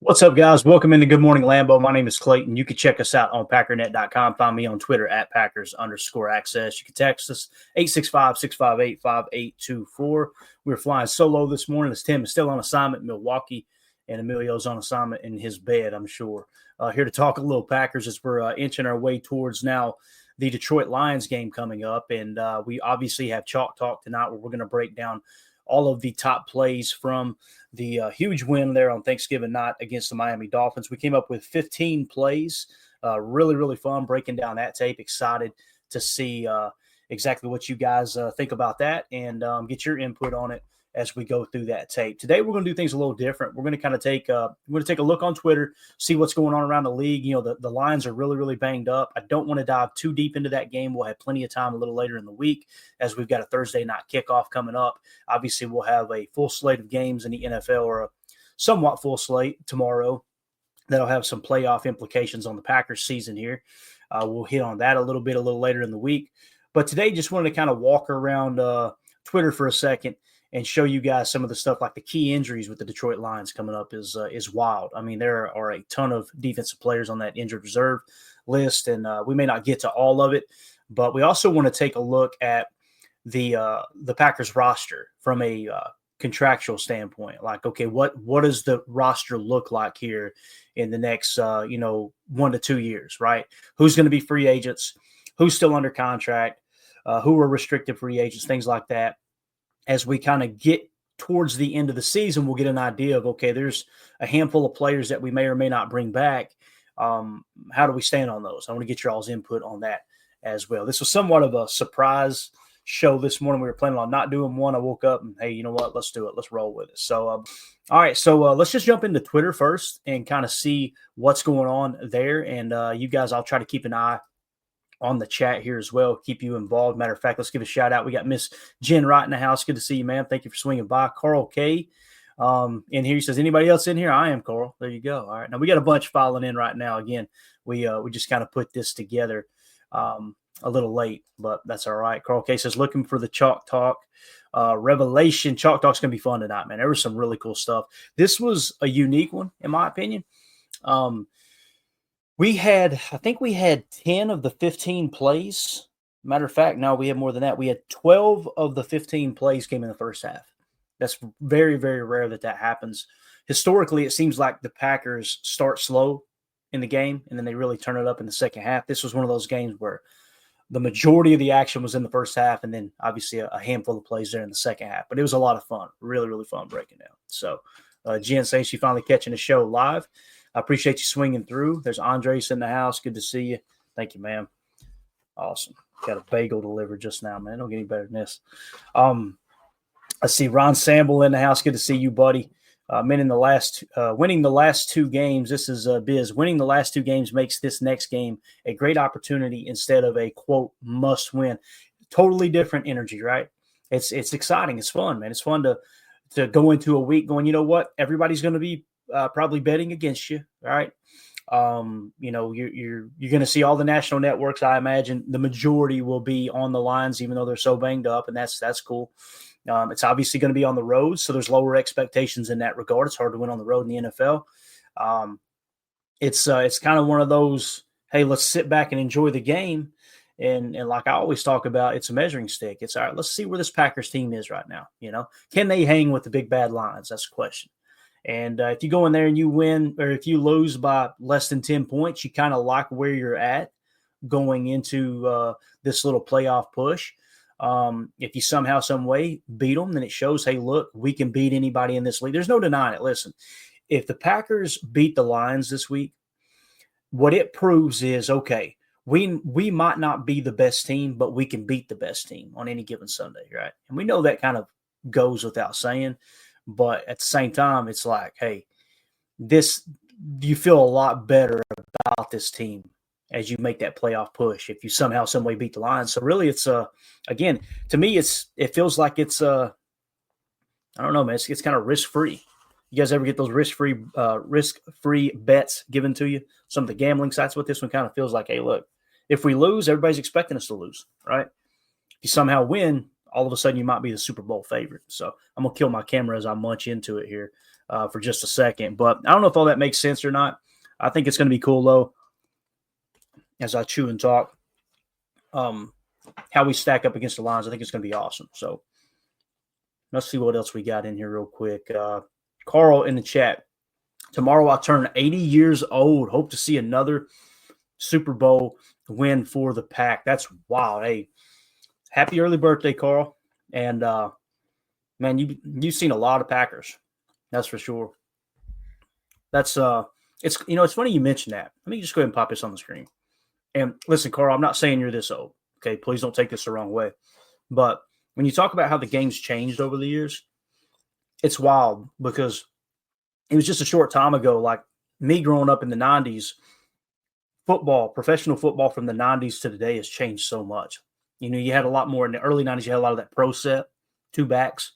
What's up, guys? Welcome into Good Morning Lambeau. My name is Clayton. You can check us out on Packernet.com. Find me on Twitter at Packers_access. You can text us 865-658-5824. We're flying solo this morning as Tim is still on assignment in Milwaukee, and Emilio's on assignment in his bed, I'm sure. Here to talk a little Packers as we're inching our way towards now the Detroit Lions game coming up. And we obviously have Chalk Talk tonight where we're going to break down all of the top plays from the huge win there on Thanksgiving night against the Miami Dolphins. We came up with 15 plays. Really, really fun breaking down that tape. Excited to see exactly what you guys think about that and get your input on it as we go through that tape. Today, we're going to do things a little different. We're going to kind of take a look on Twitter, see what's going on around the league. You know, the Lions are really, really banged up. I don't want to dive too deep into that game. We'll have plenty of time a little later in the week as we've got a Thursday night kickoff coming up. Obviously, we'll have a full slate of games in the NFL, or a somewhat full slate tomorrow that'll have some playoff implications on the Packers season here. We'll hit on that a little later in the week. But today, just wanted to kind of walk around Twitter for a second and show you guys some of the stuff, like the key injuries with the Detroit Lions coming up is wild. I mean, there are a ton of defensive players on that injured reserve list, and we may not get to all of it, but we also want to take a look at the Packers roster from a contractual standpoint. Like, okay, what does the roster look like here in the next 1 to 2 years, right? Who's going to be free agents? Who's still under contract? Who are restricted free agents? Things like that. As we kind of get towards the end of the season, we'll get an idea of, okay, there's a handful of players that we may or may not bring back. How do we stand on those? I want to get your all's input on that as well. This was somewhat of a surprise show this morning. We were planning on not doing one. I woke up and, hey, you know what? Let's do it. Let's roll with it. So, all right. So let's just jump into Twitter first and kind of see what's going on there. And you guys, I'll try to keep an eye on the chat here as well, keep you involved. Matter of fact, let's give a shout out. We got Miss Jen right in the house. Good to see you, ma'am. Thank you for swinging by. Carl K. In here, he says, anybody else in here? I am, Carl. There you go. All right. Now we got a bunch filing in right now. Again, we just kind of put this together a little late, but that's all right. Carl K says, looking for the Chalk Talk revelation. Chalk Talk's going to be fun tonight, man. There was some really cool stuff. This was a unique one, in my opinion. I think we had 10 of the 15 plays. Matter of fact, no, we had more than that. We had 12 of the 15 plays came in the first half. That's very, very rare that happens. Historically, it seems like the Packers start slow in the game, and then they really turn it up in the second half. This was one of those games where the majority of the action was in the first half, and then obviously a handful of plays there in the second half. But it was a lot of fun. Really, really fun breaking down. So Jen saying she finally catching the show live. I appreciate you swinging through. There's Andres in the house. Good to see you. Thank you, ma'am. Awesome. Got a bagel delivered just now, man. Don't get any better than this. I see Ron Samble in the house. Good to see you, buddy. Winning the last two games. This is Biz. Winning the last two games makes this next game a great opportunity instead of a, quote, must win. Totally different energy, right? It's exciting. It's fun, man. It's fun to go into a week going, you know what? Everybody's going to be probably betting against you. All right. You're going to see all the national networks. I imagine the majority will be on the Lions, even though they're so banged up, and that's cool. It's obviously going to be on the road, so there's lower expectations in that regard. It's hard to win on the road in the NFL. It's kind of one of those, hey, let's sit back and enjoy the game. And like I always talk about, it's a measuring stick. It's all right. Let's see where this Packers team is right now. Can they hang with the big bad Lions? That's the question. And if you go in there and you win, or if you lose by less than 10 points, you kind of like where you're at going into this little playoff push. If you somehow, some way beat them, then it shows, hey, look, we can beat anybody in this league. There's no denying it. Listen, if the Packers beat the Lions this week, what it proves is, okay, we might not be the best team, but we can beat the best team on any given Sunday, right? And we know that kind of goes without saying. But at the same time, it's like, hey, you feel a lot better about this team as you make that playoff push if you somehow, some way beat the Lions. So really, it's again, to me, it feels like it's I don't know, man. It's kind of risk free. You guys ever get those risk free bets given to you? Some of the gambling sites with this one kind of feels like, hey, look, if we lose, everybody's expecting us to lose, right? If you somehow win, all of a sudden you might be the Super Bowl favorite. So I'm going to kill my camera as I munch into it here for just a second. But I don't know if all that makes sense or not. I think it's going to be cool, though, as I chew and talk. How we stack up against the Lions, I think it's going to be awesome. So let's see what else we got in here real quick. Carl in the chat. Tomorrow I turn 80 years old. Hope to see another Super Bowl win for the Pack. That's wild. Hey, happy early birthday, Carl. And, man, you've seen a lot of Packers. That's for sure. That's it's funny you mentioned that. Let me just go ahead and pop this on the screen. And listen, Carl, I'm not saying you're this old. Okay, please don't take this the wrong way. But when you talk about how the game's changed over the years, it's wild because it was just a short time ago, like me growing up in the 90s, professional football from the 90s to today has changed so much. You had a lot more in the early 90s. You had a lot of that pro set, two backs.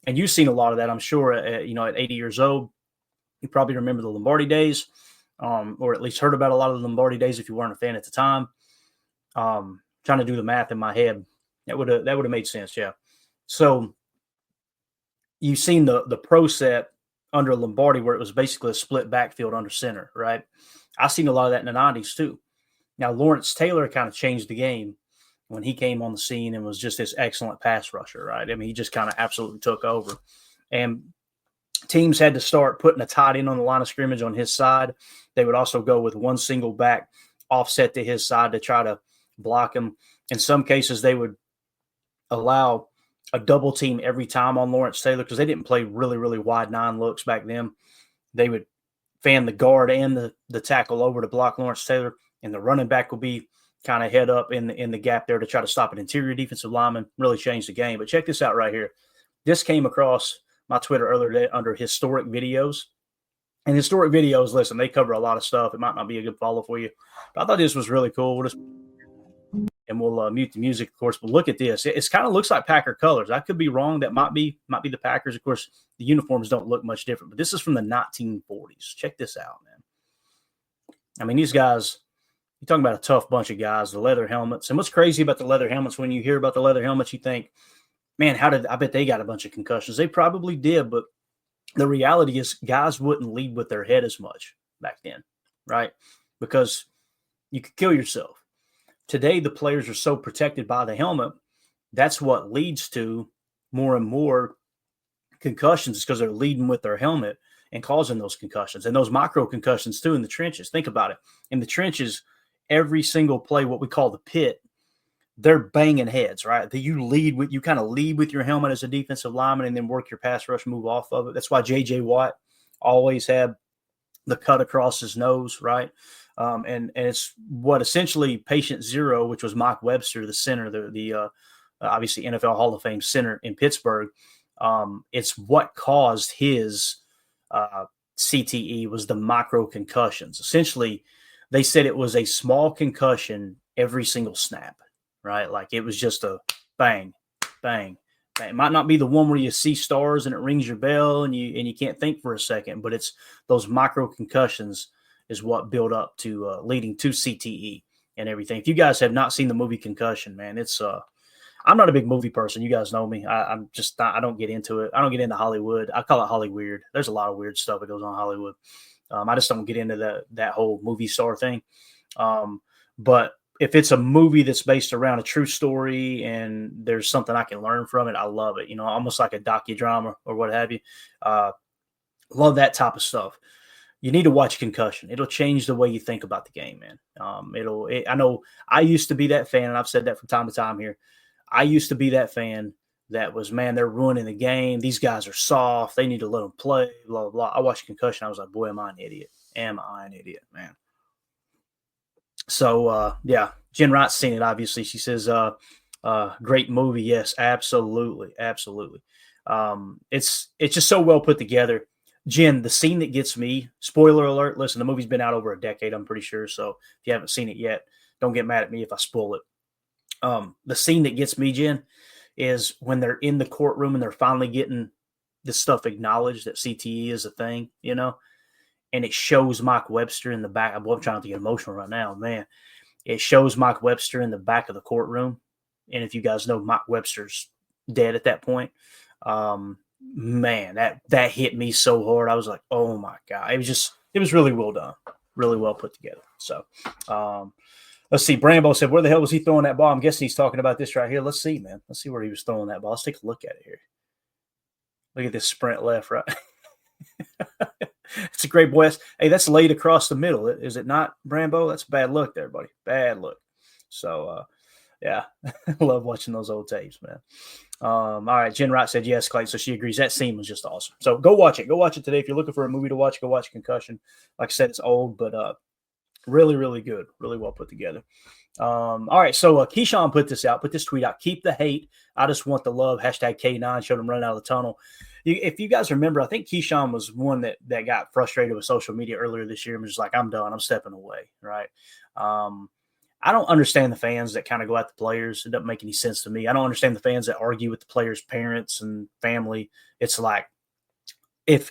And you've seen a lot of that, I'm sure, at 80 years old. You probably remember the Lombardi days, or at least heard about a lot of the Lombardi days if you weren't a fan at the time. Trying to do the math in my head. That would have made sense, yeah. So you've seen the pro set under Lombardi where it was basically a split backfield under center, right? I've seen a lot of that in the 90s too. Now, Lawrence Taylor kind of changed the game when he came on the scene and was just this excellent pass rusher, right? I mean, he just kind of absolutely took over. And teams had to start putting a tight end on the line of scrimmage on his side. They would also go with one single back offset to his side to try to block him. In some cases, they would allow a double team every time on Lawrence Taylor because they didn't play really, really wide 9 looks back then. They would fan the guard and the tackle over to block Lawrence Taylor, and the running back would be kind of head up in the gap there to try to stop an interior defensive lineman. Really changed the game. But check this out right here. This came across my Twitter earlier today under historic videos. And historic videos, listen, they cover a lot of stuff. It might not be a good follow for you. But I thought this was really cool. And we'll mute the music, of course. But look at this. It kind of looks like Packer colors. I could be wrong. That might be the Packers. Of course, the uniforms don't look much different. But this is from the 1940s. Check this out, man. I mean, these guys, you're talking about a tough bunch of guys, the leather helmets. And what's crazy about the leather helmets, when you hear about the leather helmets, you think, man, I bet they got a bunch of concussions. They probably did. But the reality is guys wouldn't lead with their head as much back then, right? Because you could kill yourself. Today, the players are so protected by the helmet. That's what leads to more and more concussions because they're leading with their helmet and causing those concussions and those micro concussions too in the trenches. Think about it. In the trenches, every single play, what we call the pit, they're banging heads, right? You kind of lead with your helmet as a defensive lineman and then work your pass rush move off of it. That's why J.J. Watt always had the cut across his nose, right? And it's what essentially patient zero, which was Mike Webster, the center, the obviously NFL Hall of Fame center in Pittsburgh. It's what caused his CTE was the micro concussions. Essentially, they said it was a small concussion every single snap, right? Like it was just a bang, bang, bang. It might not be the one where you see stars and it rings your bell and you can't think for a second, but it's those micro concussions is what built up to leading to CTE and everything. If you guys have not seen the movie Concussion, man, it's I'm not a big movie person. You guys know me. I'm just not, I don't get into it. I don't get into Hollywood. I call it Hollyweird. There's a lot of weird stuff that goes on in Hollywood. I just don't get into that whole movie star thing. But if it's a movie that's based around a true story and there's something I can learn from it, I love it. Almost like a docudrama or what have you. Love that type of stuff. You need to watch Concussion. It'll change the way you think about the game, man. I know I used to be that fan, and I've said that from time to time here. I used to be that fan that was, man, they're ruining the game. These guys are soft. They need to let them play, blah, blah, blah. I watched Concussion. I was like, boy, am I an idiot. Am I an idiot, man. So, yeah, Jen Wright's seen it, obviously. She says, great movie. Yes, absolutely, absolutely. It's just so well put together. Jen, the scene that gets me, spoiler alert, listen, the movie's been out over a decade, I'm pretty sure. So if you haven't seen it yet, don't get mad at me if I spoil it. The scene that gets me, Jen, is when they're in the courtroom and they're finally getting this stuff acknowledged that CTE is a thing, and it shows Mike Webster in the back. I'm trying not to get emotional right now, man. It shows Mike Webster in the back of the courtroom. And if you guys know, Mike Webster's dead at that point. Man, that hit me so hard. I was like, oh my God. It was really well done. Really well put together. So let's see. Brambo said, where the hell was he throwing that ball? I'm guessing he's talking about this right here. Let's see, man. Let's see where he was throwing that ball. Let's take a look at it here. Look at this sprint left, right? It's a great boy. Hey, that's laid across the middle. Is it not, Brambo? That's bad luck there, buddy. Bad luck. So, yeah, I love watching those old tapes, man. All right, Jen Wright said yes, Clay. So she agrees. That scene was just awesome. So go watch it. Go watch it today. If you're looking for a movie to watch, go watch Concussion. Like I said, it's old, but really, really good. Really well put together. All right, so Keyshawn put this tweet out. Keep the hate. I just want the love. Hashtag K9 showed him running out of the tunnel. If you guys remember, I think Keyshawn was one that got frustrated with social media earlier this year and was just like, I'm done. I'm stepping away, right? I don't understand the fans that kind of go at the players. It doesn't make any sense to me. I don't understand the fans that argue with the players' parents and family. It's like if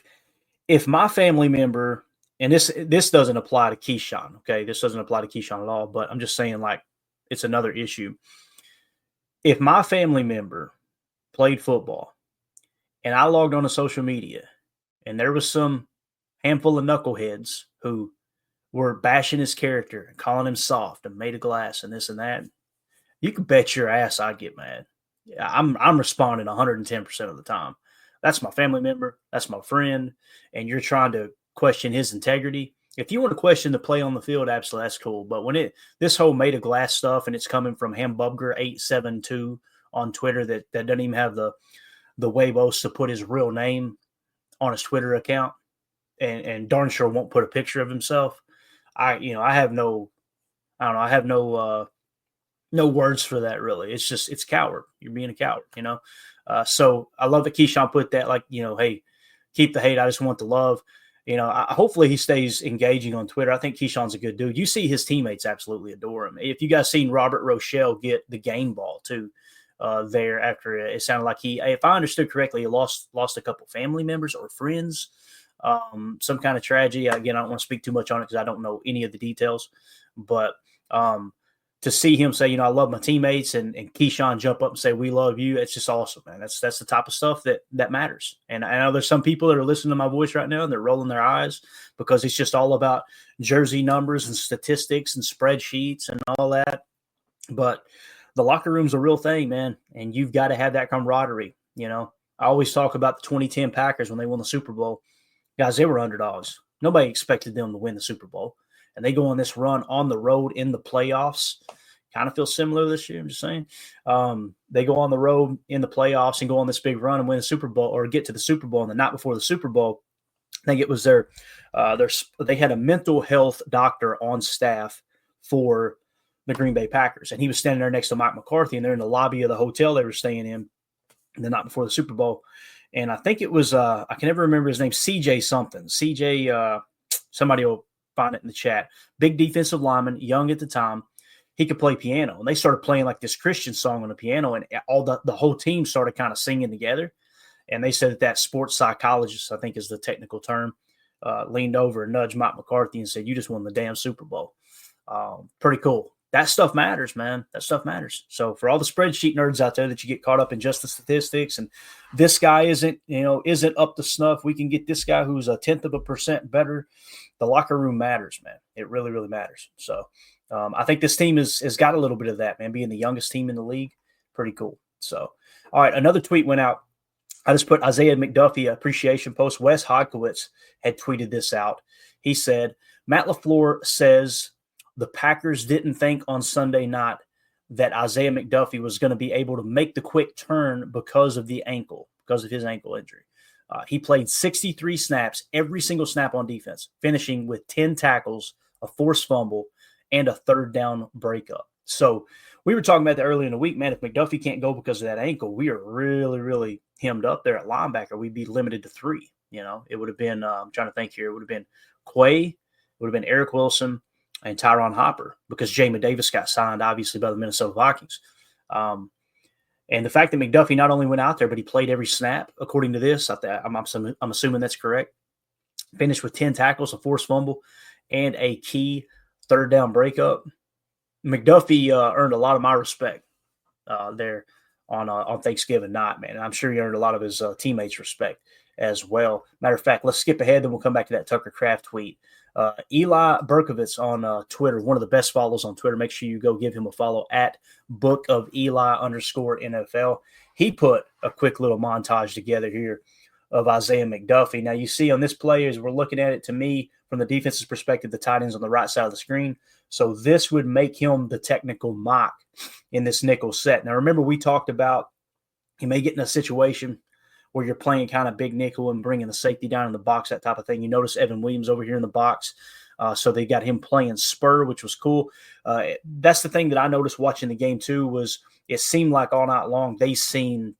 my family member, and this doesn't apply to Keyshawn, okay? This doesn't apply to Keyshawn at all, but I'm just saying, like, it's another issue. If my family member played football and I logged on to social media and there was some handful of knuckleheads who were bashing his character and calling him soft and made of glass and this and that, you can bet your ass I'd get mad. I'm responding 110% of the time. That's my family member. That's my friend. And you're trying to question his integrity. If you want to question the play on the field, absolutely, that's cool. But when this whole made of glass stuff and it's coming from Hambubger872 on Twitter that doesn't even have the huevos to put his real name on his Twitter account and darn sure won't put a picture of himself. I have no words for that, really. It's coward. You're being a coward, So I love that Keyshawn put that, like, hey, keep the hate. I just want the love. Hopefully he stays engaging on Twitter. I think Keyshawn's a good dude. You see his teammates absolutely adore him. If you guys seen Robert Rochelle get the game ball too, there after it sounded like if I understood correctly, he lost a couple family members or friends, some kind of tragedy. Again, I don't want to speak too much on it because I don't know any of the details, but to see him say, I love my teammates and Keyshawn jump up and say, we love you. It's just awesome, man. That's the type of stuff that matters. And I know there's some people that are listening to my voice right now and they're rolling their eyes because it's just all about jersey numbers and statistics and spreadsheets and all that. But the locker room's a real thing, man. And you've got to have that camaraderie. I always talk about the 2010 Packers when they won the Super Bowl. Guys, they were underdogs. Nobody expected them to win the Super Bowl. And they go on this run on the road in the playoffs. Kind of feels similar this year, I'm just saying. They go on the road in the playoffs and go on this big run and win the Super Bowl or get to the Super Bowl. And the night before the Super Bowl, I think it was they had a mental health doctor on staff for the Green Bay Packers. And he was standing there next to Mike McCarthy, and they're in the lobby of the hotel they were staying in the night before the Super Bowl. And I think it was, I can never remember his name, CJ something. CJ, somebody will find it in the chat. Big defensive lineman, young at the time. He could play piano. And they started playing like this Christian song on the piano, and all the whole team started kind of singing together. And they said that sports psychologist, I think is the technical term, leaned over and nudged Mike McCarthy and said, you just won the damn Super Bowl. Pretty cool. That stuff matters, man. That stuff matters. So for all the spreadsheet nerds out there that you get caught up in just the statistics and this guy isn't up to snuff, we can get this guy who's 0.1% better. The locker room matters, man. It really, really matters. So I think this team has got a little bit of that, man, being the youngest team in the league. Pretty cool. So, all right, another tweet went out. I just put Isaiah McDuffie appreciation post. Wes Hodkiewicz had tweeted this out. He said, Matt LaFleur says the Packers didn't think on Sunday night that Isaiah McDuffie was going to be able to make the quick turn because of his ankle injury. He played 63 snaps, every single snap on defense, finishing with 10 tackles, a forced fumble, and a third down breakup. So we were talking about that earlier in the week, man. If McDuffie can't go because of that ankle, we are really, really hemmed up there at linebacker. We'd be limited to 3. It would have been, I'm trying to think here, it would have been Quay, it would have been Eric Wilson, and Tyron Hopper because Jamin Davis got signed, obviously, by the Minnesota Vikings. And the fact that McDuffie not only went out there, but he played every snap, according to this, I'm assuming that's correct. Finished with 10 tackles, a forced fumble, and a key third down breakup. McDuffie earned a lot of my respect there on Thanksgiving night, man. And I'm sure he earned a lot of his teammates' respect as well. Matter of fact, let's skip ahead, then we'll come back to that Tucker Kraft tweet. Eli Berkovitz on Twitter, one of the best follows on Twitter. Make sure you go give him a follow at Book of Eli _NFL. He put a quick little montage together here of Isaiah McDuffie. Now, you see on this play, as we're looking at it, to me, from the defense's perspective, the tight end's on the right side of the screen. So this would make him the technical mock in this nickel set. Now, remember, we talked about you may get in a situation where you're playing kind of big nickel and bringing the safety down in the box, that type of thing. You notice Evan Williams over here in the box. So they got him playing spur, which was cool. That's the thing that I noticed watching the game too, was it seemed like all night long they seen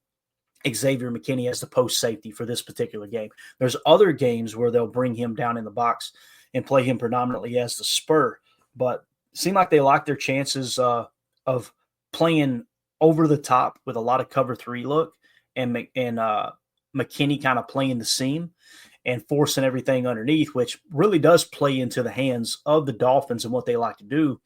Xavier McKinney as the post safety for this particular game. There's other games where they'll bring him down in the box and play him predominantly as the spur, but it seemed like they liked their chances of playing over the top with a lot of cover three look and McKinney kind of playing the seam and forcing everything underneath, which really does play into the hands of the Dolphins and what they like to do.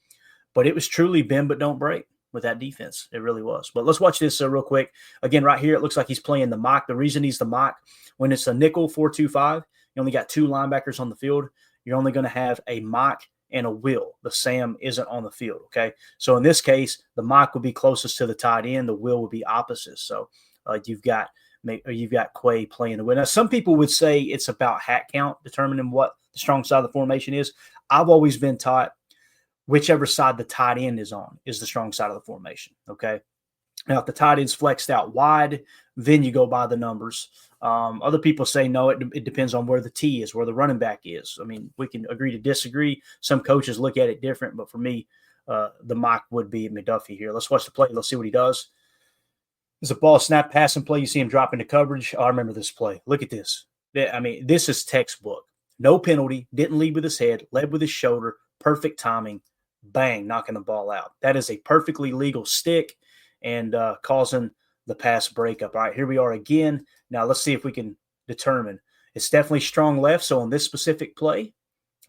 But it was truly bend but don't break with that defense. It really was. But let's watch this real quick. Again, right here, it looks like he's playing the mock. The reason he's the mock, when it's a nickel 4-2-5, you only got 2 linebackers on the field. You're only going to have a mock and a will. The Sam isn't on the field, okay? So in this case, the mock would be closest to the tight end. The will would be opposite. So you've got Quay playing the will. Now, some people would say it's about hat count, determining what the strong side of the formation is. I've always been taught whichever side the tight end is on is the strong side of the formation, okay? Now, if the tight end's flexed out wide, then you go by the numbers. Other people say, no, it depends on where the T is, where the running back is. I mean, we can agree to disagree. Some coaches look at it different, but for me, the mock would be McDuffie here. Let's watch the play. Let's see what he does. There's a ball snap, pass and play. You see him drop into coverage. Oh, I remember this play. Look at this. I mean, this is textbook. No penalty. Didn't lead with his head. Led with his shoulder. Perfect timing. Bang, knocking the ball out. That is a perfectly legal stick and causing the pass breakup. All right, here we are again. Now let's see if we can determine. It's definitely strong left. So on this specific play,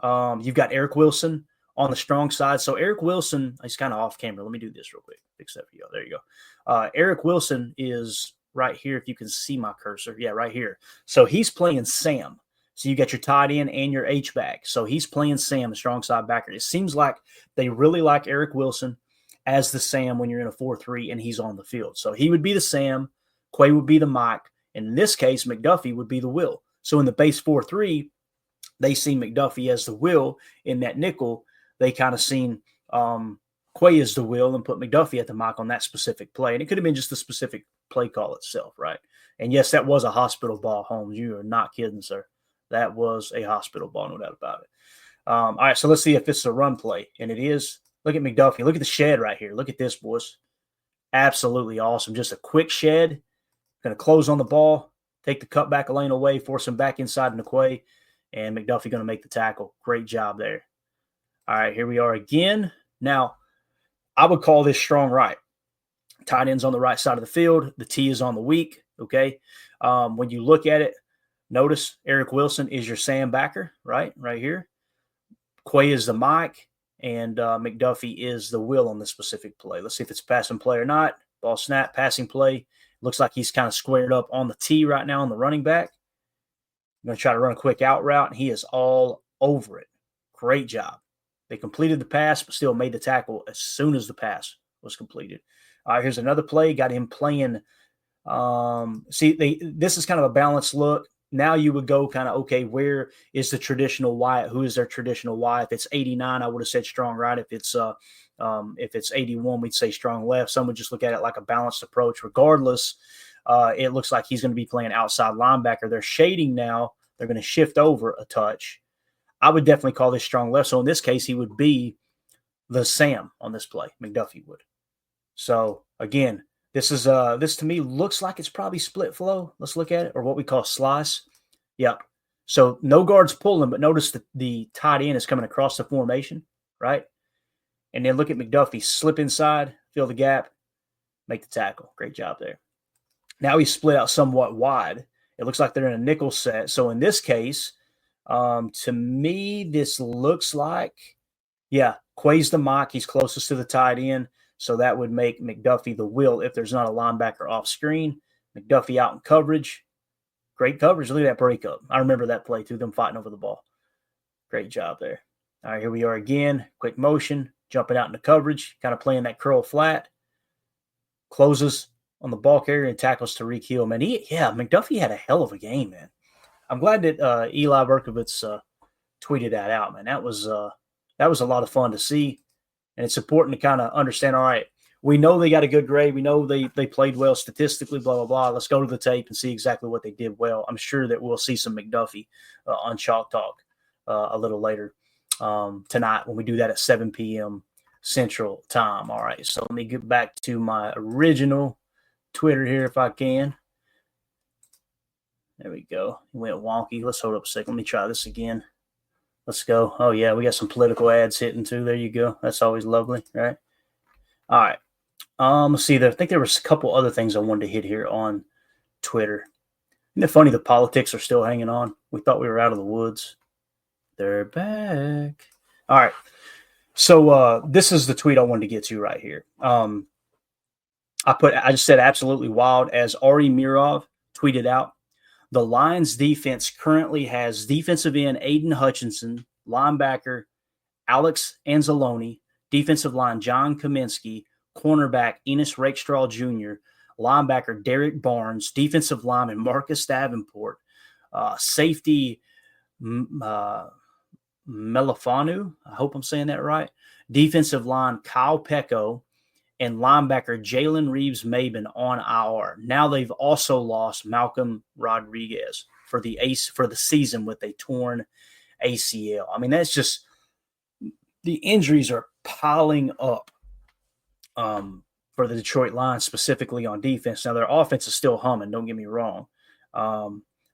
you've got Eric Wilson on the strong side. So Eric Wilson, he's kind of off camera. Let me do this real quick. Fix that for you. There you go. Eric Wilson is right here. If you can see my cursor. Yeah, right here. So he's playing Sam. So you got your tight end and your H-back. So he's playing Sam, a strong side backer. It seems like they really like Eric Wilson as the Sam when you're in a 4-3 and he's on the field. So he would be the Sam, Quay would be the Mike, and in this case, McDuffie would be the Will. So in the base 4-3, they see McDuffie as the Will. In that nickel, they kind of seen Quay as the Will and put McDuffie at the Mike on that specific play. And it could have been just the specific play call itself, right? And yes, that was a hospital ball, Holmes. You are not kidding, sir. That was a hospital ball, no doubt about it. All right, so let's see if it's a run play. And it is. Look at McDuffie. Look at the shed right here. Look at this, boys. Absolutely awesome. Just a quick shed. Going to close on the ball, take the cutback lane away, force him back inside into Quay, and McDuffie going to make the tackle. Great job there. All right, here we are again. Now, I would call this strong right. Tight end's on the right side of the field. The T is on the weak, okay? When you look at it, notice Eric Wilson is your Sam backer, right here. Quay is the Mike, and McDuffie is the Will on this specific play. Let's see if it's passing play or not. Ball snap, passing play. Looks like he's kind of squared up on the T right now on the running back. I'm going to try to run a quick out route, and he is all over it. Great job. They completed the pass, but still made the tackle as soon as the pass was completed. All right, here's another play. Got him playing. This is kind of a balanced look. Now you would go kind of, okay, where is the traditional Y? Who is their traditional Y? If it's 89, I would have said strong right. If it's 81, we'd say strong left. Some would just look at it like a balanced approach. Regardless, it looks like he's going to be playing outside linebacker. They're shading now. They're going to shift over a touch. I would definitely call this strong left. So in this case, he would be the Sam on this play. McDuffie would. So again, this to me looks like it's probably split flow. Let's look at it, or what we call slice. Yep. So no guards pulling, but notice that the tight end is coming across the formation, right? And then look at McDuffie, slip inside, fill the gap, make the tackle. Great job there. Now he's split out somewhat wide. It looks like they're in a nickel set. So in this case, to me, this looks like, yeah, Quay's the mock. He's closest to the tight end. So that would make McDuffie the will if there's not a linebacker off screen. McDuffie out in coverage. Great coverage. Look at that breakup. I remember that play too, them fighting over the ball. Great job there. All right, here we are again. Quick motion, jumping out into coverage, kind of playing that curl flat. Closes on the ball carrier and tackles Tyreek Hill. Man, McDuffie had a hell of a game, man. I'm glad that Eli Berkovitz tweeted that out, man. That was a lot of fun to see. And it's important to kind of understand, all right, we know they got a good grade. We know they played well statistically, blah, blah, blah. Let's go to the tape and see exactly what they did well. I'm sure that we'll see some McDuffie on Chalk Talk a little later tonight when we do that at 7 p.m. Central Time. All right, so let me get back to my original Twitter here if I can. There we go. It went wonky. Let's hold up a second. Let me try this again. Let's go. Oh, yeah, we got some political ads hitting too. There you go. That's always lovely, right? All right. Let's see. I think there was a couple other things I wanted to hit here on Twitter. Isn't it funny the politics are still hanging on? We thought we were out of the woods. They're back. All right. So this is the tweet I wanted to get to right here. I just said absolutely wild as Ari Mirov tweeted out. The Lions defense currently has defensive end Aiden Hutchinson, linebacker Alex Anzalone, defensive line John Kaminsky, cornerback Enos Rakestraw Jr., linebacker Derek Barnes, defensive lineman Marcus Davenport, safety Melifanu, I hope I'm saying that right, defensive line Kyle Pecco, and linebacker Jalen Reeves-Maben on IR. Now they've also lost Malcolm Rodriguez for the season with a torn ACL. I mean, that's just the injuries are piling up for the Detroit Lions, specifically on defense. Now their offense is still humming. Don't get me wrong.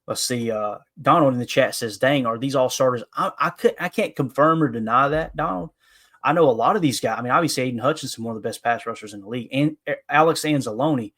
Let's see. Donald in the chat says, "Dang, are these all starters?" I can't confirm or deny that, Donald. I know a lot of these guys. I mean, obviously, Aiden Hutchinson, one of the best pass rushers in the league, and Alex Anzalone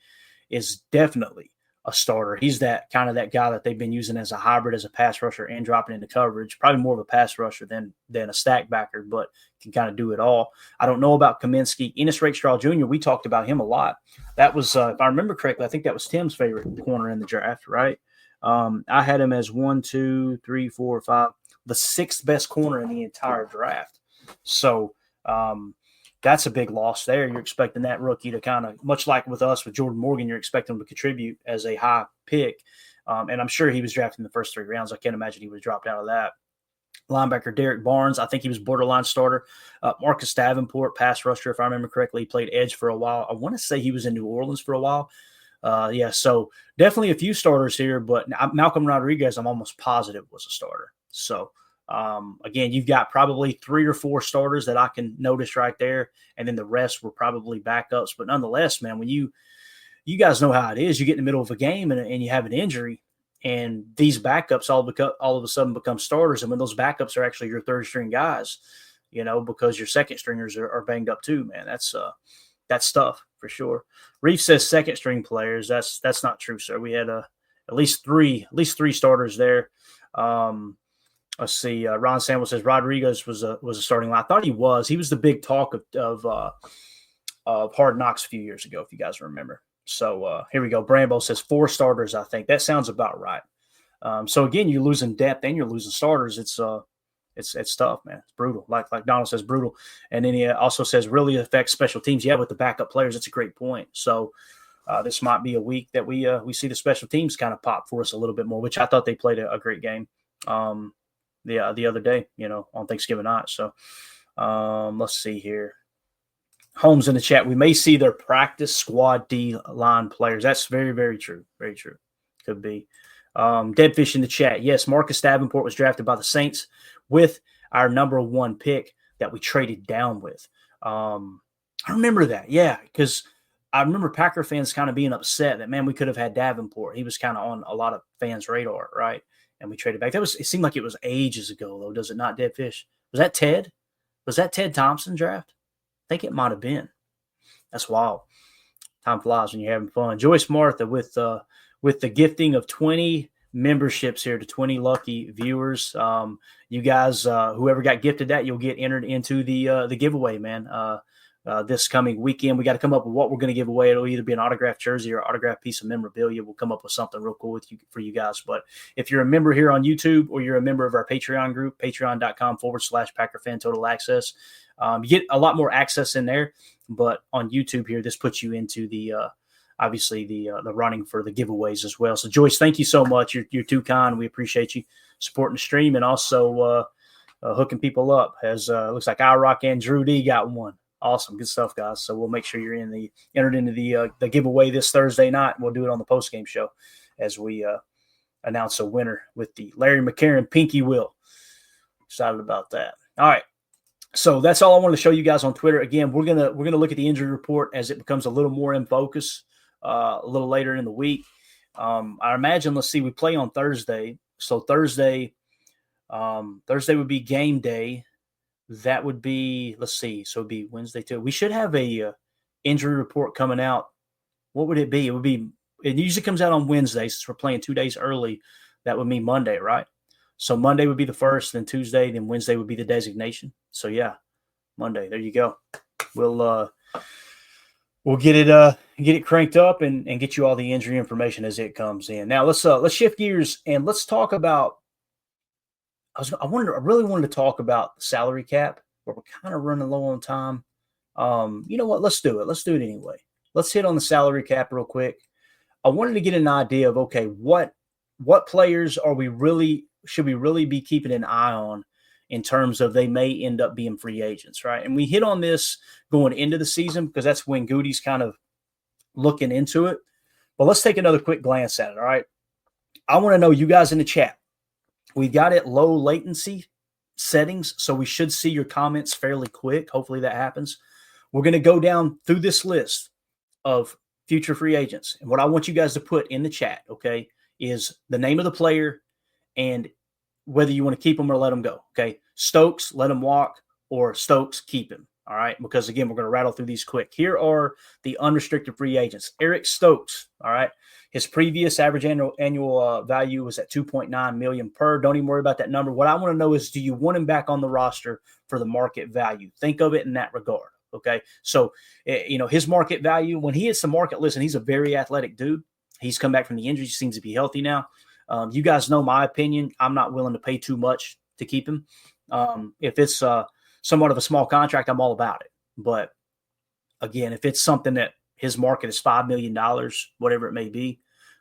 is definitely a starter. He's that guy that they've been using as a hybrid, as a pass rusher and dropping into coverage. Probably more of a pass rusher than a stack backer, but can kind of do it all. I don't know about Kaminsky. Enos Rakestraw Jr., we talked about him a lot. That was, if I remember correctly, I think that was Tim's favorite corner in the draft, right? I had him as 1, 2, 3, 4, 5, the sixth best corner in the entire draft. So that's a big loss there. You're expecting that rookie to kind of, much like with us with Jordan Morgan, you're expecting him to contribute as a high pick. And I'm sure he was drafted in the first 3 rounds. I can't imagine he was dropped out of that. Linebacker Derek Barnes, I think he was borderline starter. Marcus Davenport, pass rusher, if I remember correctly, he played edge for a while. I want to say he was in New Orleans for a while. So definitely a few starters here, but Malcolm Rodriguez, I'm almost positive was a starter. So again, you've got probably 3 or 4 starters that I can notice right there, and then the rest were probably backups. But nonetheless, man, when you guys know how it is, you get in the middle of a game and you have an injury, and these backups all of a sudden become starters. And when those backups are actually your third string guys, because your second stringers are banged up too, man, that's tough for sure. Reef says second string players. That's not true, sir. We had at least three starters there. Let's see. Ron Samuel says Rodriguez was a starting line. I thought he was. He was the big talk of Hard Knocks a few years ago, if you guys remember. So here we go. Brambo says 4 starters. I think that sounds about right. So again, you're losing depth and you're losing starters. It's tough, man. It's brutal. Like Donald says, brutal. And then he also says really affects special teams. Yeah, with the backup players, that's a great point. So this might be a week that we see the special teams kind of pop for us a little bit more, which I thought they played a great game. The other day, on Thanksgiving night. So let's see here. Holmes in the chat. We may see their practice squad D line players. That's very, very true. Very true. Could be. Deadfish in the chat. Yes, Marcus Davenport was drafted by the Saints with our number 1 pick that we traded down with. I remember that. Yeah, because I remember Packer fans kind of being upset that, man, we could have had Davenport. He was kind of on a lot of fans' radar, right? And we traded back. It seemed like it was ages ago, though, does it not, Deadfish? Was that Ted? Was that Ted Thompson draft? I think it might have been. That's wild. Time flies when you're having fun. Joyce Martha with the gifting of 20 memberships here to 20 lucky viewers. You guys, whoever got gifted that, you'll get entered into the giveaway, man. this coming weekend. We got to come up with what we're going to give away. It'll either be an autographed jersey or autographed piece of memorabilia. We'll come up with something real cool for you guys. But if you're a member here on YouTube or you're a member of our Patreon group, patreon.com/Packer Fan Total Access, you get a lot more access in there. But on YouTube here, this puts you into the obviously the running for the giveaways as well. So Joyce, thank you so much. You're too kind. We appreciate you supporting the stream and also hooking people up. As looks like iRock and Drew D got one. Awesome, good stuff, guys. So we'll make sure you're entered into the giveaway this Thursday night. We'll do it on the post game show as we announce a winner with the Larry McCarron Pinky Wheel. Excited about that. All right. So that's all I wanted to show you guys on Twitter. Again, we're gonna look at the injury report as it becomes a little more in focus a little later in the week. I imagine, let's see, we play on Thursday. So Thursday would be game day. That would be, let's see, so it'd be Wednesday too. We should have a injury report coming out. What would it be? It usually comes out on Wednesday since we're playing 2 days early. That would mean Monday, right? So Monday would be the first, then Tuesday, then Wednesday would be the designation. So yeah, Monday. There you go. We'll get it cranked up and get you all the injury information as it comes in. Now let's shift gears and let's talk about. I really wanted to talk about the salary cap, but we're kind of running low on time. You know what? Let's do it. Let's do it anyway. Let's hit on the salary cap real quick. I wanted to get an idea of, okay, what players should we really be keeping an eye on in terms of they may end up being free agents, right? And we hit on this going into the season because that's when Goody's kind of looking into it. But let's take another quick glance at it, all right? I want to know, you guys in the chat, we've got it low latency settings, so we should see your comments fairly quick. Hopefully that happens. We're going to go down through this list of future free agents. And what I want you guys to put in the chat, okay, is the name of the player and whether you want to keep him or let him go, okay? Stokes, let him walk, or Stokes, keep him, all right? Because, again, we're going to rattle through these quick. Here are the unrestricted free agents. Eric Stokes, all right? His previous average annual value was at $2.9 million per. Don't even worry about that number. What I want to know is, do you want him back on the roster for the market value? Think of it in that regard, okay? So, his market value, when he hits the market, listen, he's a very athletic dude. He's come back from the injury. He seems to be healthy now. You guys know my opinion. I'm not willing to pay too much to keep him. If it's somewhat of a small contract, I'm all about it. But, again, if it's something that his market is $5 million, whatever it may be,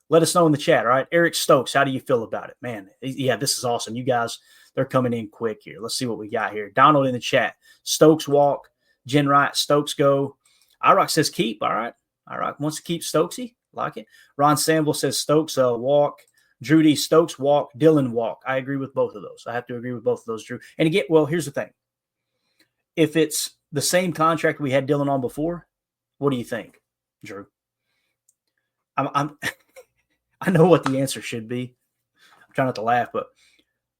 let us know in the chat, all right? Eric Stokes, how do you feel about it? Man, yeah, this is awesome. You guys, they're coming in quick here. Let's see what we got here. Donald in the chat. Stokes walk. Jen Wright, Stokes go. iRock says keep, all right? iRock wants to keep Stokesy. Like it. Ron Samble says Stokes walk. Drew D, Stokes walk. Dylan walk. I agree with both of those. I have to agree with both of those, Drew. And again, well, here's the thing. If it's the same contract we had Dylan on before, what do you think, Drew? I know what the answer should be. I'm trying not to laugh, but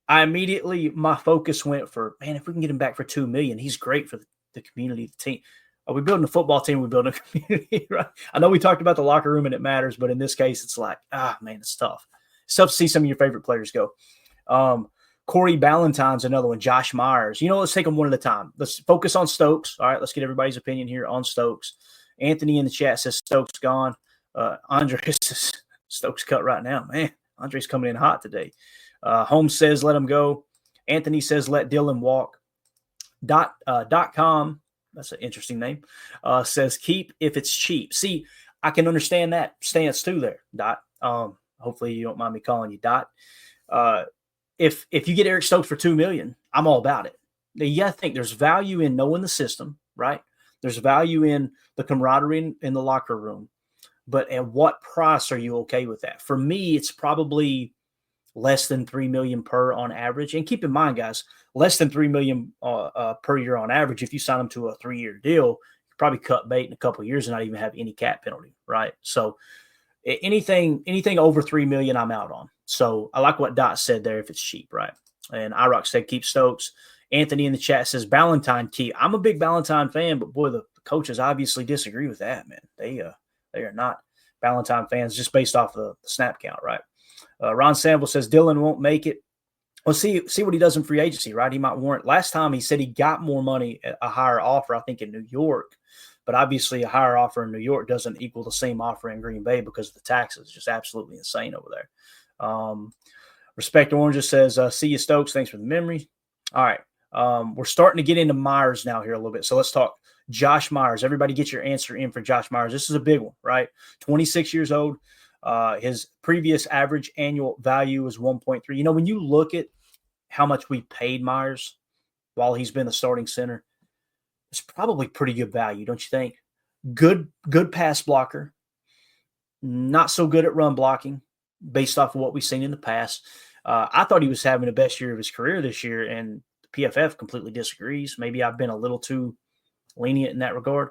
my focus went for, man, if we can get him back for $2 million, he's great for the community, the team. Are we building a football team? We're building a community, right? I know we talked about the locker room and it matters, but in this case, it's like, man, it's tough. It's tough to see some of your favorite players go. Corey Ballantyne's another one. Josh Myers. Let's take them one at a time. Let's focus on Stokes. All right, let's get everybody's opinion here on Stokes. Anthony in the chat says Stokes gone. Andre says Stokes cut right now. Man, Andre's coming in hot today. Holmes says let him go. Anthony says let Dylan walk. .com, that's an interesting name, says keep if it's cheap. See, I can understand that stance too there, Dot. Hopefully you don't mind me calling you Dot. If you get Eric Stokes for $2 million, I'm all about it. Now, you got to think there's value in knowing the system, right? There's value in the camaraderie in the locker room. But at what price are you okay with that? For me, it's probably less than $3 million per on average. And keep in mind, guys, less than $3 million per year on average. If you sign them to a 3-year deal, you probably cut bait in a couple of years and not even have any cap penalty, right? So anything over $3 million, I'm out on. So I like what Dot said there. If it's cheap, right? And iRock said keep Stokes. Anthony in the chat says Ballantyne keep. I'm a big Ballantyne fan, but boy, the coaches obviously disagree with that, man. They are not Ballantyne fans just based off the snap count, right? Ron Sample says Dylan won't make it. Well, see what he does in free agency, right? He might warrant. Last time he said he got more money at a higher offer, I think in New York. But obviously, a higher offer in New York doesn't equal the same offer in Green Bay because of the taxes. It's just absolutely insane over there. Respect Orange says, see you, Stokes. Thanks for the memory. All right. We're starting to get into Myers now here a little bit. So let's talk Josh Myers. Everybody get your answer in for Josh Myers. This is a big one, right? 26 years old. His previous average annual value is 1.3. You know, when you look at how much we paid Myers while he's been the starting center, it's probably pretty good value, don't you think? Good pass blocker. Not so good at run blocking based off of what we've seen in the past. I thought he was having the best year of his career this year, and PFF completely disagrees. Maybe I've been a little too lenient in that regard.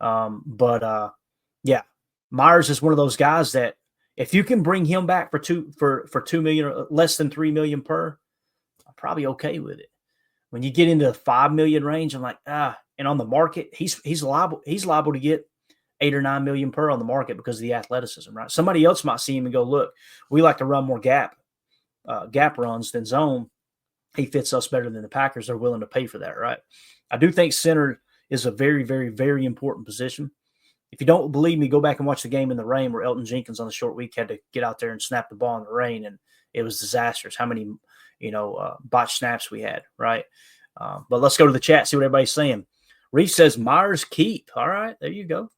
Yeah, Myers is one of those guys that if you can bring him back for $2 million or less than $3 million per, I'm probably okay with it. When you get into the $5 million range, I'm like, and on the market, he's liable to get $8 or $9 million per on the market because of the athleticism, right? Somebody else might see him and go, look, we like to run more gap runs than zone. He fits us better than the Packers. They're willing to pay for that, right? I do think center is a very, very, very important position. If you don't believe me, go back and watch the game in the rain where Elton Jenkins on the short week had to get out there and snap the ball in the rain, and it was disastrous. How many, botched snaps we had, right? But let's go to the chat, see what everybody's saying. Reef says Myers keep. All right, there you go.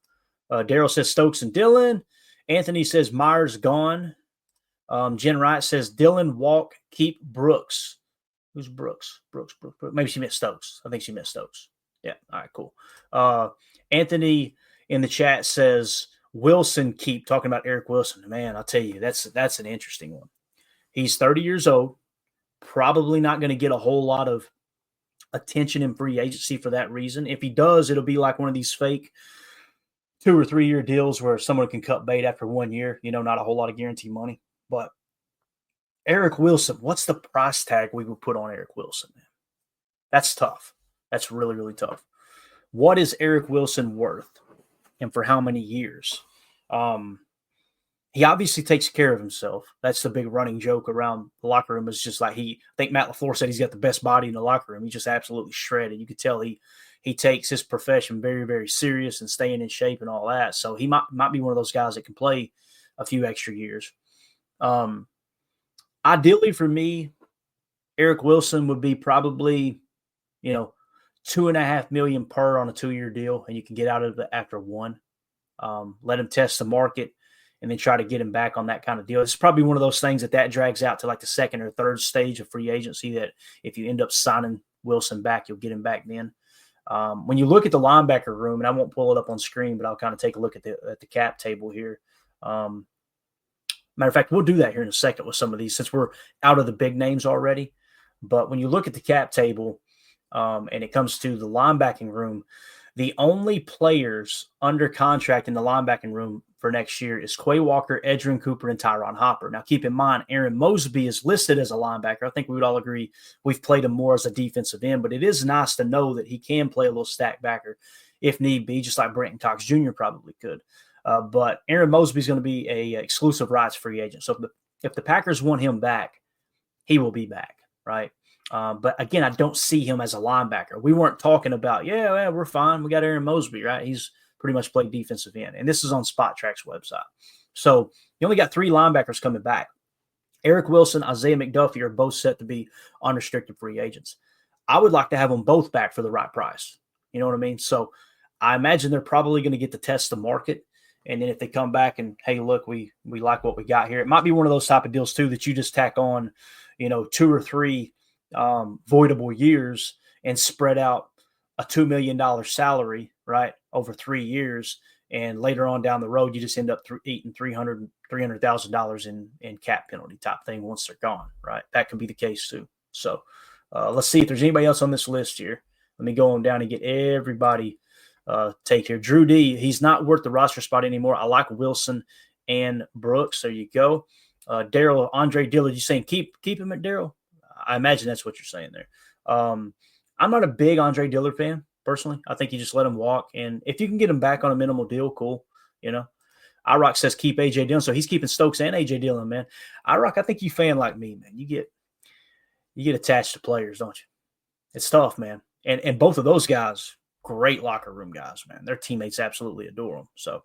Daryl says Stokes and Dillon. Anthony says Myers gone. Jen Wright says Dillon walk, keep Brooks. Who's Brooks? Brooks. Maybe she meant Stokes. I think she meant Stokes. Yeah. All right, cool. Anthony in the chat says Wilson keep, talking about Eric Wilson. Man, I'll tell you, that's an interesting one. He's 30 years old, probably not going to get a whole lot of attention in free agency for that reason. If he does, it'll be like one of these fake 2 or 3 year deals where someone can cut bait after 1 year, not a whole lot of guaranteed money. But Eric Wilson, what's the price tag we would put on Eric Wilson, man? That's tough. That's really, really tough. What is Eric Wilson worth and for how many years? He obviously takes care of himself. That's the big running joke around the locker room. Is just like I think Matt LaFleur said he's got the best body in the locker room. He's just absolutely shredded. You could tell he takes his profession very, very serious and staying in shape and all that. So he might be one of those guys that can play a few extra years. Ideally for me, Eric Wilson would be probably, $2.5 million per on a 2-year deal, and you can get out of it after 1. Let him test the market and then try to get him back on that kind of deal. It's probably one of those things that drags out to like the second or third stage of free agency, that if you end up signing Wilson back, you'll get him back then. When you look at the linebacker room, and I won't pull it up on screen, but I'll kind of take a look at the cap table here. Matter of fact, we'll do that here in a second with some of these since we're out of the big names already. But when you look at the cap table and it comes to the linebacking room, the only players under contract in the linebacking room for next year is Quay Walker, Edgerrin Cooper, and Tyron Hopper. Now, keep in mind, Aaron Mosby is listed as a linebacker. I think we would all agree we've played him more as a defensive end, but it is nice to know that he can play a little stack backer if need be, just like Brenton Cox Jr. probably could. But Aaron Mosby is going to be a exclusive rights free agent. So if the Packers want him back, he will be back, right? But again, I don't see him as a linebacker. We weren't talking about, we're fine. We got Aaron Mosby, right? He's pretty much played defensive end. And this is on Spot Track's website. So you only got 3 linebackers coming back. Eric Wilson, Isaiah McDuffie are both set to be unrestricted free agents. I would like to have them both back for the right price. You know what I mean? So I imagine they're probably going to get to test the market. And then if they come back and, hey, look, we like what we got here. It might be one of those type of deals, too, that you just tack on, 2 or 3 voidable years and spread out a $2 million salary, right, over 3 years. And later on down the road, you just end up eating $300,000 in cap penalty type thing once they're gone, right? That could be the case, too. So let's see if there's anybody else on this list here. Let me go on down and get everybody take here. Drew D, he's not worth the roster spot anymore. I like Wilson and Brooks. There you go. Daryl, Andre Dillard, you saying keep him at Daryl? I imagine that's what you're saying there. I'm not a big Andre Dillard fan, personally. I think you just let him walk. And if you can get him back on a minimal deal, cool. iRock says keep A.J. Dillon. So he's keeping Stokes and A.J. Dillon, man. iRock, I think you fan like me, man. You get attached to players, don't you? It's tough, man. And both of those guys, great locker room guys, man. Their teammates absolutely adore them. So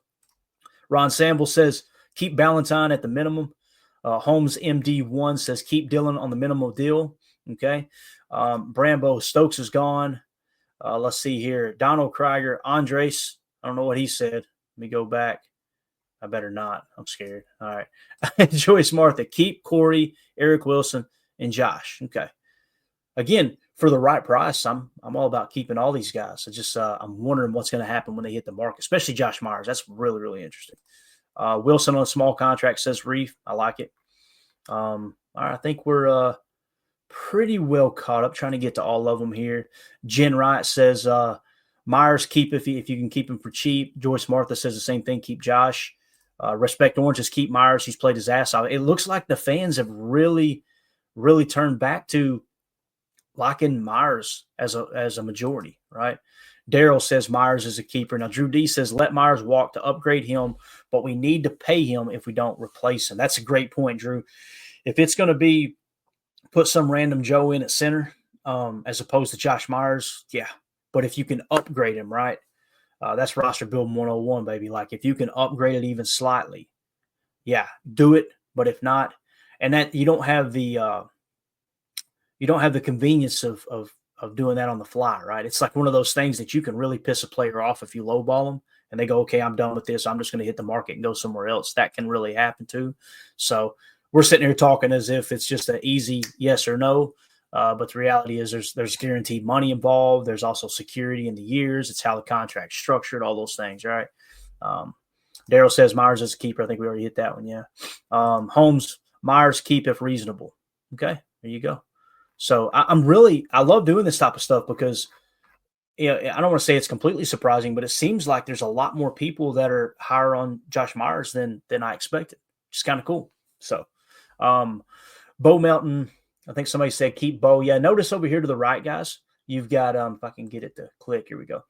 Ron Sample says, keep Ballantyne at the minimum. Holmes MD1 says, keep Dillon on the minimal deal. Okay. Brambo Stokes is gone. Let's see here. Donald Krieger, Andres. I don't know what he said. Let me go back. I better not. I'm scared. All right. Joyce Martha, keep Corey, Eric Wilson, and Josh. Okay. Again, for the right price, I'm all about keeping all these guys. I just I'm wondering what's going to happen when they hit the market, especially Josh Myers. That's really, really interesting. Wilson on a small contract, says Reef. I like it. All right, I think we're pretty well caught up, trying to get to all of them here. Jen Wright says Myers, keep if you can keep him for cheap. Joyce Martha says the same thing, keep Josh. Respect Oranges, keep Myers. He's played his ass off. It looks like the fans have really, really turned back to locking Myers as a majority, right? Daryl says Myers is a keeper. Now, Drew D says let Myers walk to upgrade him, but we need to pay him if we don't replace him. That's a great point, Drew. If it's going to be put some random Joe in at center as opposed to Josh Myers, yeah. But if you can upgrade him, right? That's roster building 101, baby. Like if you can upgrade it even slightly, yeah, do it. But if not, and that you don't have the convenience of doing that on the fly, right? It's like one of those things that you can really piss a player off if you lowball them and they go, okay, I'm done with this. I'm just going to hit the market and go somewhere else. That can really happen too. So we're sitting here talking as if it's just an easy yes or no. But the reality is there's guaranteed money involved. There's also security in the years. It's how the contract's structured, all those things, right? Daryl says Myers is a keeper. I think we already hit that one, yeah. Holmes, Myers, keep if reasonable. Okay, there you go. So I love doing this type of stuff because I don't want to say it's completely surprising, but it seems like there's a lot more people that are higher on Josh Myers than I expected. Just kind of cool. So Bo Melton, I think somebody said keep Bo. Yeah, notice over here to the right, guys, you've got, if I can get it to click, here we go.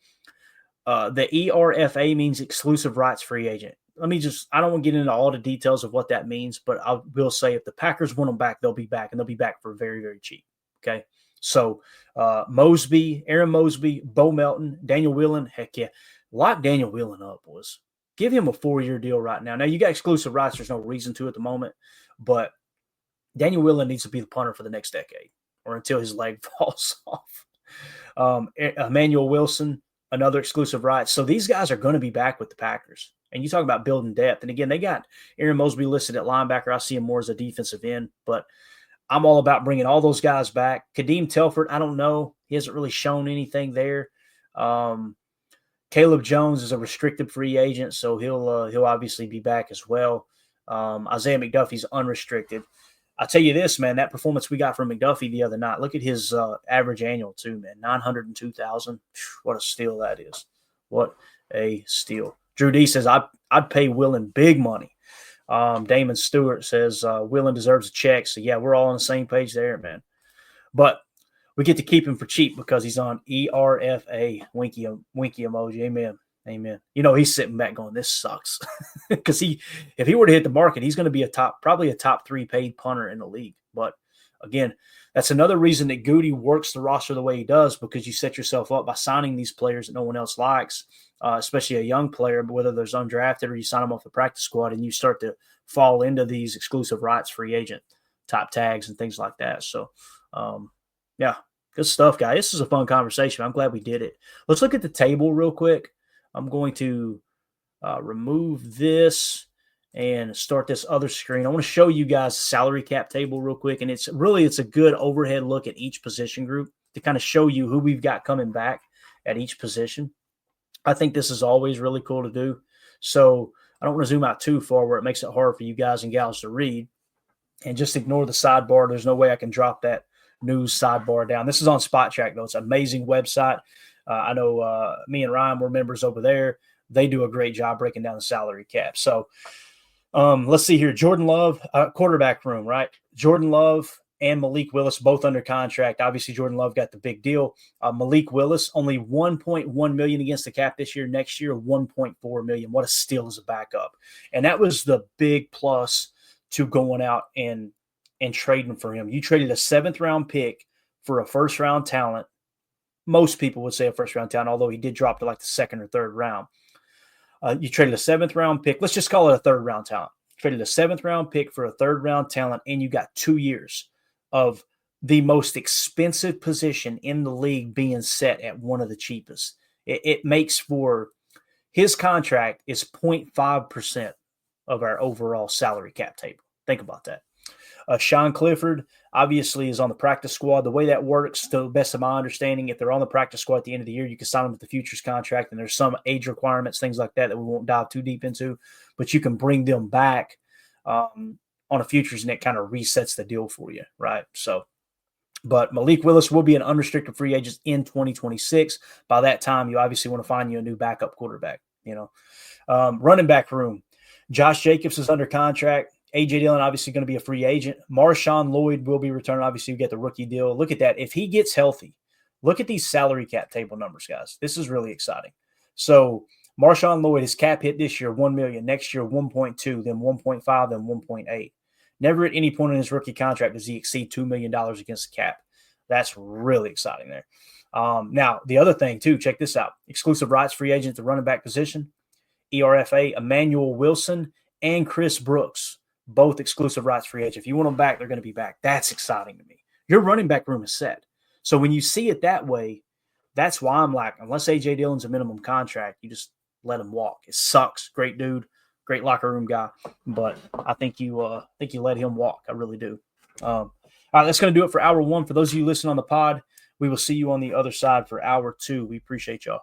The ERFA means exclusive rights free agent. I don't want to get into all the details of what that means, but I will say if the Packers want them back, they'll be back, and they'll be back for very, very cheap. Okay. So Mosby, Aaron Mosby, Bo Melton, Daniel Whelan, heck yeah. Lock Daniel Whelan up, boys. Give him a 4-year deal right now. Now, you got exclusive rights. There's no reason to at the moment, but Daniel Whelan needs to be the punter for the next decade or until his leg falls off. Emmanuel Wilson, another exclusive rights. So these guys are going to be back with the Packers. And you talk about building depth. And again, they got Aaron Mosby listed at linebacker. I see him more as a defensive end, but I'm all about bringing all those guys back. Kadeem Telford, I don't know. He hasn't really shown anything there. Caleb Jones is a restricted free agent, so he'll obviously be back as well. Isaiah McDuffie's unrestricted. I'll tell you this, man, that performance we got from McDuffie the other night, look at his average annual too, man, $902,000. What a steal that is. What a steal. Drew D says, I'd pay Whelan big money. Damon Stewart says Whelan deserves a check. So, yeah, we're all on the same page there, man. But we get to keep him for cheap because he's on ERFA. Winky emoji. Amen. Amen. He's sitting back going, this sucks. Because if he were to hit the market, he's going to be probably a top 3 paid punter in the league. But, again, that's another reason that Goody works the roster the way he does, because you set yourself up by signing these players that no one else likes, especially a young player, but whether there's undrafted or you sign them off the practice squad, and you start to fall into these exclusive rights free agent type tags and things like that. So, yeah, good stuff, guys. This is a fun conversation. I'm glad we did it. Let's look at the table real quick. I'm going to remove this and start this other screen. I want to show you guys the salary cap table real quick. And it's a good overhead look at each position group to kind of show you who we've got coming back at each position. I think this is always really cool to do. So I don't want to zoom out too far where it makes it hard for you guys and gals to read, and just ignore the sidebar. There's no way I can drop that news sidebar down. This is on Spot Track, though. It's an amazing website. I know me and Ryan were members over there. They do a great job breaking down the salary cap. So let's see here. Jordan Love, quarterback room, right? Jordan Love and Malik Willis both under contract. Obviously, Jordan Love got the big deal. Malik Willis, only $1.1 million against the cap this year. Next year, $1.4 million. What a steal as a backup. And that was the big plus to going out and trading for him. You traded a 7th-round pick for a first-round talent. most people would say a first-round talent, although he did drop to like the second or third round. You traded a seventh-round pick. Let's just call it a third-round talent. Traded a seventh-round pick for a third-round talent, and you got 2 years of the most expensive position in the league being set at one of the cheapest. It makes for his contract is 0.5% of our overall salary cap table. Think about that. Sean Clifford obviously is on the practice squad. The way that works, to the best of my understanding, if they're on the practice squad at the end of the year, you can sign them with the futures contract, and there's some age requirements, things like that we won't dive too deep into, but you can bring them back on a futures, and it kind of resets the deal for you, right? So, but Malik Willis will be an unrestricted free agent in 2026. By that time, you obviously want to find you a new backup quarterback, running back room. Josh Jacobs is under contract. A.J. Dillon obviously going to be a free agent. Marshawn Lloyd will be returning. Obviously, you get the rookie deal. Look at that. If he gets healthy, look at these salary cap table numbers, guys. This is really exciting. So Marshawn Lloyd, his cap hit this year, $1 million. Next year, 1.2, then 1.5, then 1.8. Never at any point in his rookie contract does he exceed $2 million against the cap. That's really exciting there. Now, the other thing, too, check this out. Exclusive rights free agent at the running back position. ERFA, Emmanuel Wilson, and Chris Brooks. Both exclusive rights free agent. If you want them back, they're going to be back. That's exciting to me. Your running back room is set. So when you see it that way, that's why I'm like, unless A.J. Dillon's a minimum contract, you just let him walk. It sucks. Great dude, great locker room guy, but I think you let him walk. I really do. All right, that's going to do it for hour one. For those of you listening on the pod, we will see you on the other side for hour two. We appreciate y'all.